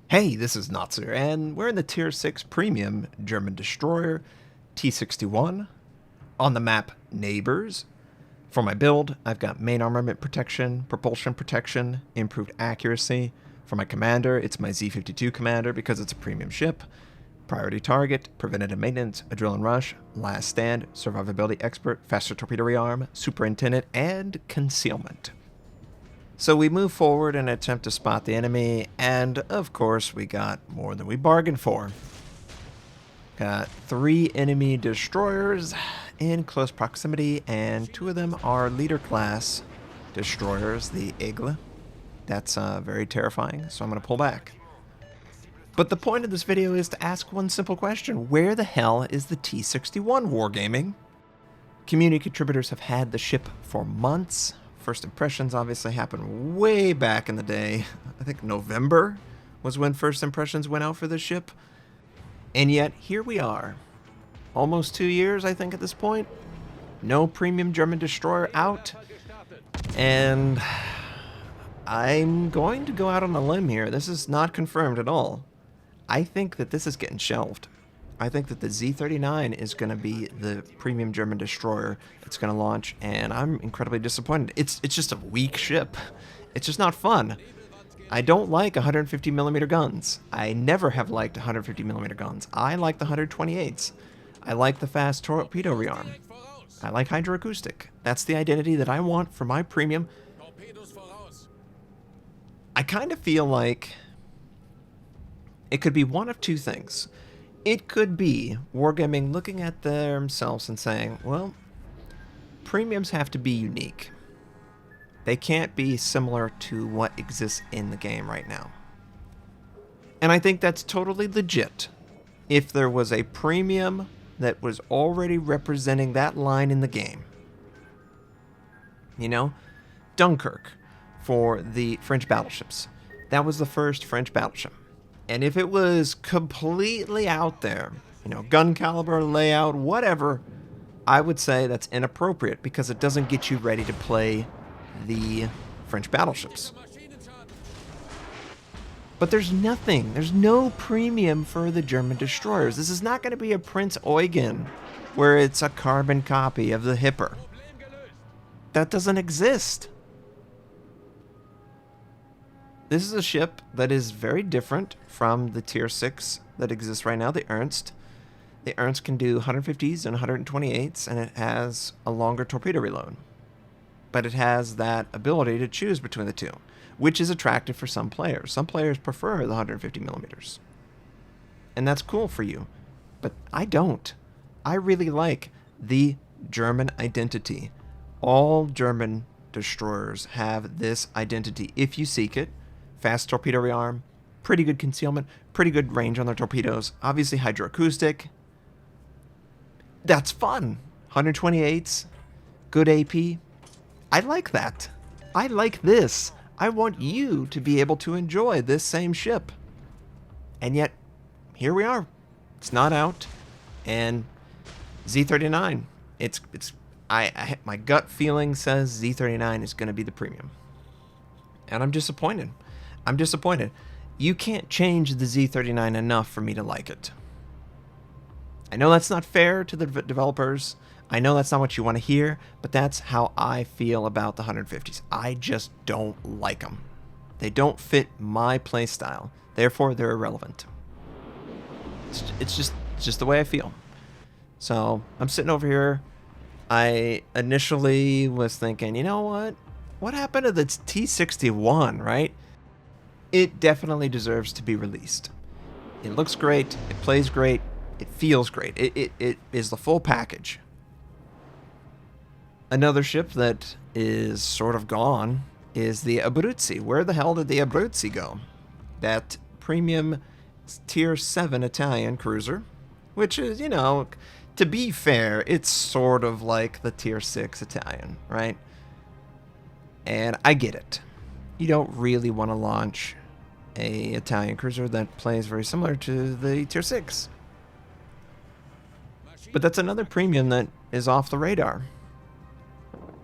Hey, this is Notser, and we're in the Tier 6 Premium German Destroyer, T-61, on the map Neighbors. For my build, I've got main armament protection, propulsion protection, improved accuracy. For my commander, it's my Z-52 commander because it's a premium ship. Priority target, preventative maintenance, adrenaline rush, last stand, survivability expert, faster torpedo rearm, superintendent, and concealment. So we move forward and attempt to spot the enemy, and of course we got more than we bargained for. Got 3 enemy destroyers in close proximity, and 2 of them are leader class destroyers, the Aigle. That's very terrifying, so I'm going to pull back. But the point of this video is to ask one simple question: where the hell is the T-61 wargaming? Community contributors have had the ship for months. First impressions obviously happened way back in the day. I think November was when first impressions went out for this ship. And yet, here we are. Almost 2 years, I think, at this point. No premium German destroyer out. And I'm going to go out on a limb here. This is not confirmed at all. I think that this is getting shelved. I think that the Z-39 is going to be the premium German destroyer. It's going to launch, and I'm incredibly disappointed. It's just a weak ship. It's just not fun. I don't like 150mm guns. I never have liked 150mm guns. I like the 128s. I like the fast torpedo rearm. I like hydroacoustic. That's the identity that I want for my premium. I kind of feel like it could be one of two things. It could be Wargaming looking at themselves and saying, well, premiums have to be unique. They can't be similar to what exists in the game right now. And I think that's totally legit. If there was a premium that was already representing that line in the game. You know, Dunkirk for the French battleships. That was the first French battleship. And if it was completely out there, you know, gun caliber, layout, whatever, I would say that's inappropriate because it doesn't get you ready to play the French battleships. But there's nothing. There's no premium for the German destroyers. This is not going to be a Prince Eugen where it's a carbon copy of the Hipper. That doesn't exist. This is a ship that is very different from the Tier 6 that exists right now, the Ernst. The Ernst can do 150s and 128s, and it has a longer torpedo reload. But it has that ability to choose between the two, which is attractive for some players. Some players prefer the 150mm. And that's cool for you. But I don't. I really like the German identity. All German destroyers have this identity if you seek it. Fast torpedo rearm, pretty good concealment, pretty good range on their torpedoes, obviously hydroacoustic. That's fun. 128s, good AP. I like that. I like this. I want you to be able to enjoy this same ship. And yet, here we are. It's not out. And Z-39, my gut feeling says Z-39 is going to be the premium. And I'm disappointed. I'm disappointed. You can't change the Z-39 enough for me to like it. I know that's not fair to the developers. I know that's not what you want to hear, but that's how I feel about the 150s. I just don't like them. They don't fit my playstyle. Therefore, they're irrelevant. It's just the way I feel. So, I'm sitting over here. I initially was thinking, you know what? What happened to the T-61, right? It definitely deserves to be released. It looks great. It plays great. It feels great. It is the full package. Another ship that is sort of gone is the Abruzzi. Where the hell did the Abruzzi go? That premium Tier 7 Italian cruiser, which is, you know, to be fair, it's sort of like the Tier 6 Italian, right? And I get it. You don't really want to launch a Italian cruiser that plays very similar to the Tier 6. But that's another premium that is off the radar.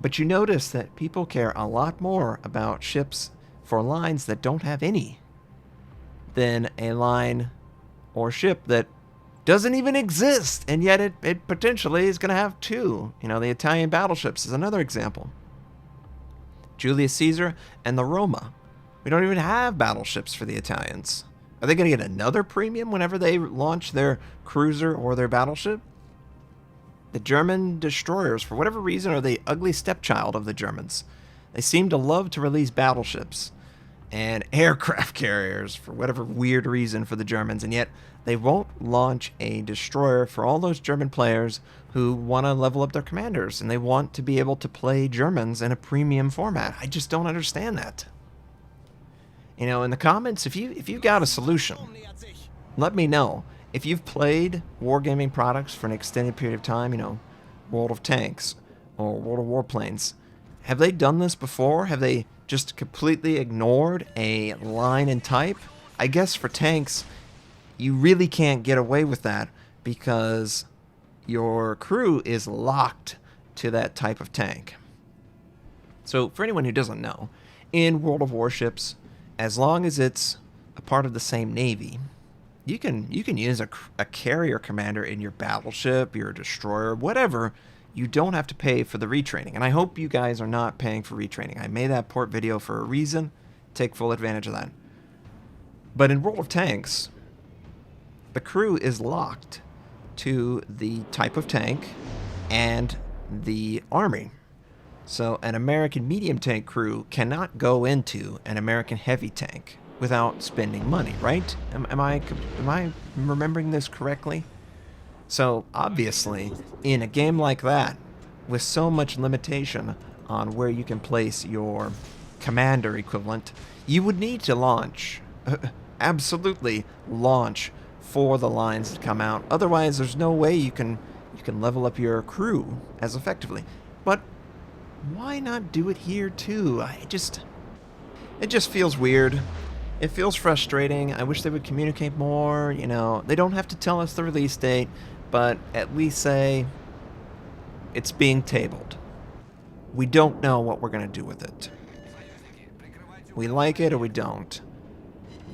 But you notice that people care a lot more about ships for lines that don't have any. than a line or ship that doesn't even exist, and yet it potentially is going to have two. You know, the Italian battleships is another example. Julius Caesar and the Roma. We don't even have battleships for the Italians. Are they going to get another premium whenever they launch their cruiser or their battleship? The German destroyers, for whatever reason, are the ugly stepchild of the Germans. They seem to love to release battleships and aircraft carriers for whatever weird reason for the Germans, and yet they won't launch a destroyer for all those German players who want to level up their commanders, and they want to be able to play Germans in a premium format. I just don't understand that. You know, in the comments, if you got a solution, let me know. If you've played wargaming products for an extended period of time, you know, World of Tanks or World of Warplanes, have they done this before? Have they just completely ignored a line and type? I guess for tanks, you really can't get away with that because your crew is locked to that type of tank. So for anyone who doesn't know, in World of Warships, as long as it's a part of the same navy, you can use a carrier commander in your battleship, your destroyer, whatever. You don't have to pay for the retraining. And I hope you guys are not paying for retraining. I made that port video for a reason. Take full advantage of that. But in World of Tanks, the crew is locked to the type of tank and the army. So an American medium tank crew cannot go into an American heavy tank without spending money, right? Am I remembering this correctly? So obviously, in a game like that, with so much limitation on where you can place your commander equivalent, you would need to launch, absolutely launch for the lines that come out. Otherwise, there's no way you can level up your crew as effectively. But why not do it here too? It just feels weird. It feels frustrating. I wish they would communicate more. You know, they don't have to tell us the release date, but at least say it's being tabled. We don't know what we're going to do with it. We like it or we don't.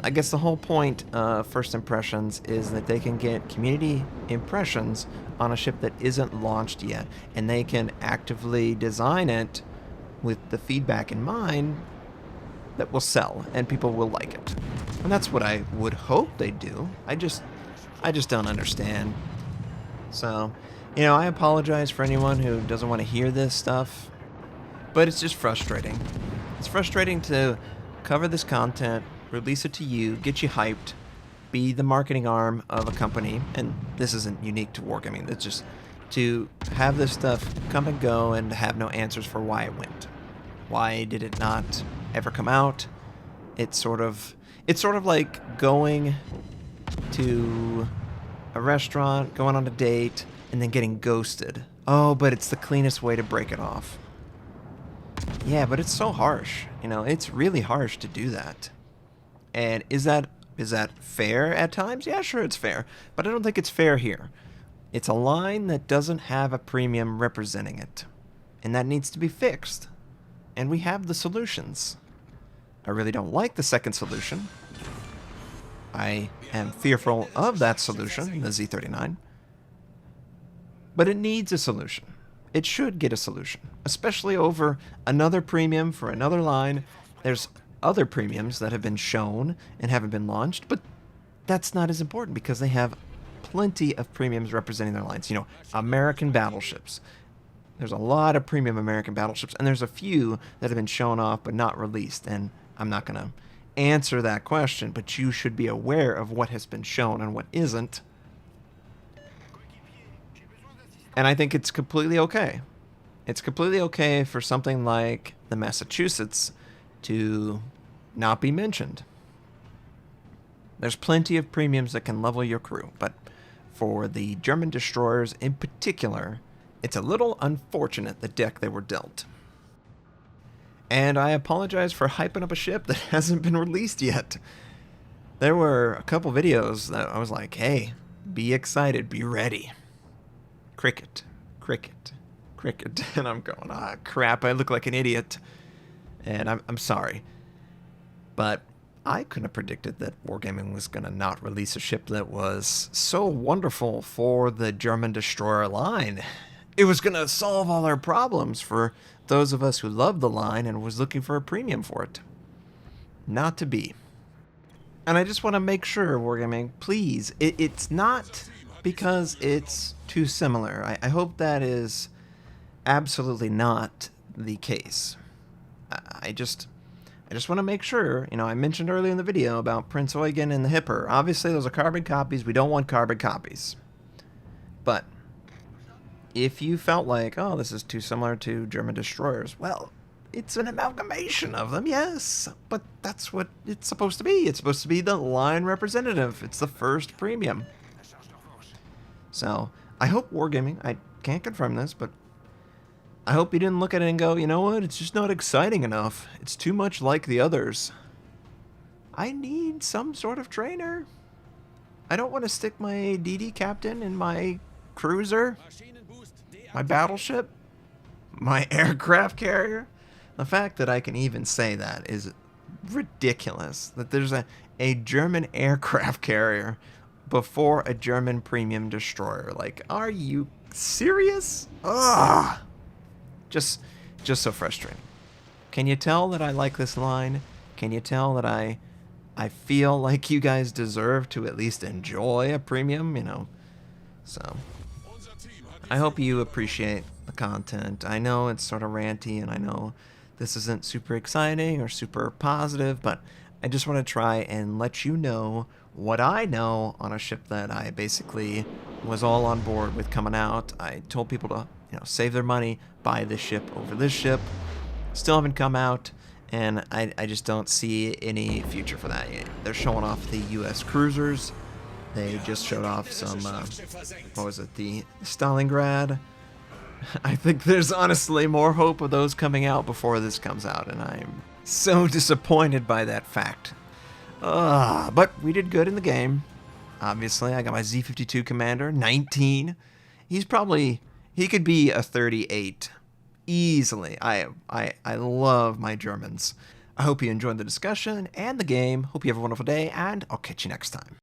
I guess the whole point of First Impressions is that they can get community impressions on a ship that isn't launched yet, and they can actively design it with the feedback in mind that will sell and people will like it. And that's what I would hope they do. I just don't understand. So, you know, I apologize for anyone who doesn't want to hear this stuff, but it's just frustrating. It's frustrating to cover this content, release it to you, get you hyped, be the marketing arm of a company, and this isn't unique to wargaming. It's just to have this stuff come and go and have no answers for why it went. Why did it not ever come out? It's sort of like going to a restaurant, going on a date, and then getting ghosted. Oh, but it's the cleanest way to break it off. Yeah, but it's so harsh. You know, it's really harsh to do that. And is that fair at times? Yeah, sure, it's fair. But I don't think it's fair here. It's a line that doesn't have a premium representing it. And that needs to be fixed. And we have the solutions. I really don't like the second solution. I am fearful of that solution, the Z39. But it needs a solution. It should get a solution, especially over another premium for another line. There's other premiums that have been shown and haven't been launched, but that's not as important because they have plenty of premiums representing their lines. You know, American battleships. There's a lot of premium American battleships, and there's a few that have been shown off but not released, and I'm not going to answer that question, but you should be aware of what has been shown and what isn't. And I think it's completely okay. It's completely okay for something like the Massachusetts to not be mentioned. There's plenty of premiums that can level your crew, but for the German destroyers in particular, it's a little unfortunate the deck they were dealt. And I apologize for hyping up a ship that hasn't been released yet. There were a couple videos that I was like, hey, be excited, be ready. Cricket, cricket, cricket. And I'm going, ah, crap, I look like an idiot. And I'm sorry. But I couldn't have predicted that Wargaming was going to not release a ship that was so wonderful for the German destroyer line. It was going to solve all our problems for those of us who loved the line and was looking for a premium for it. Not to be. And I just want to make sure, Wargaming, please, it's not because it's too similar. I hope that is absolutely not the case. I just want to make sure, you know, I mentioned earlier in the video about Prince Eugen and the Hipper. Obviously, those are carbon copies. We don't want carbon copies. But if you felt like, oh, this is too similar to German destroyers, well, it's an amalgamation of them, yes. But that's what it's supposed to be. It's supposed to be the line representative. It's the first premium. So, I hope Wargaming, I can't confirm this, but I hope you didn't look at it and go, you know what, it's just not exciting enough. It's too much like the others. I need some sort of trainer. I don't want to stick my DD captain in my cruiser, my battleship, my aircraft carrier. The fact that I can even say that is ridiculous. That there's a German aircraft carrier before a German premium destroyer. Like, are you serious? Ugh. Just so frustrating. Can you tell that I like this line? Can you tell that I feel like you guys deserve to at least enjoy a premium, you know? So, I hope you appreciate the content. I know it's sort of ranty, and I know this isn't super exciting or super positive, but I just want to try and let you know what I know on a ship that I basically was all on board with coming out. I told people to, you know, save their money, buy this ship over this ship. Still haven't come out, and I just don't see any future for that yet. They're showing off the U.S. cruisers. They just showed off some, what was it, the Stalingrad. I think there's honestly more hope of those coming out before this comes out, and I'm so disappointed by that fact. But we did good in the game. Obviously, I got my Z-52 Commander, 19. He could be a 38 easily. I love my Germans. I hope you enjoyed the discussion and the game. Hope you have a wonderful day, and I'll catch you next time.